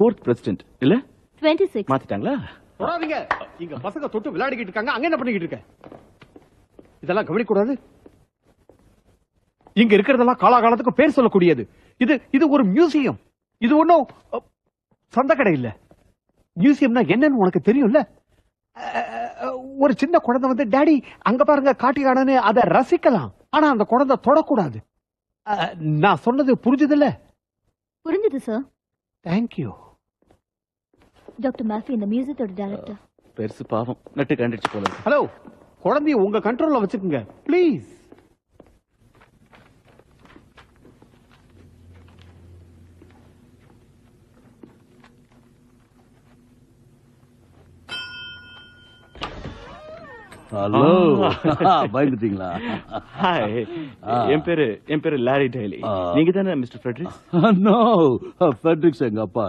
4th president இல்ல 26. மாத்திட்டாங்களா? தொடாதீங்க. இங்க பசங்க தொட்டு விளையாடிக்கிட்டு இருக்காங்க. அங்க என்ன பண்ணிக்கிட்டு இருக்க? இதெல்லாம் கவனிக்க கூடாது. இங்க இருக்கிறதெல்லாம் காலாகாலத்துக்கு பேர் சொல்லக்கூடியது. இது ஒரு மியூசியம். இது ஒன்னும் சந்த கடை இல்ல. மியூசியம்னா என்னன்னு உனக்கு தெரியும்ல? ஒரு சின்ன குழந்தை வந்து டாடி அங்க பாருங்க காட்டியானு அதை ரசிக்கலாம். ஆனா அந்த குழந்தை தொடக்கூடாது. நான் சொன்னது புரிஞ்சதில்ல? புரிஞ்சது சார். தேங்க்யூ. டாக்டர் மேஃபி இந்த மியூசியத்தோட டைரக்டர். பெருசு பாவம் நட்டு கண்டிச்சு போல. ஹலோ, குழந்தைய உங்க கண்ட்ரோல்ல வச்சுக்கோங்க ப்ளீஸ். ஹலோ, பயந்துட்டீங்களா? ஹாய், என் பேரு லாரி டெய்லி. நீங்க தானே மிஸ்டர் ஃப்ரெட்ரிக்ஸ்? நோ, ஃபெட்ரிக்ஸ் எங்க அப்பா.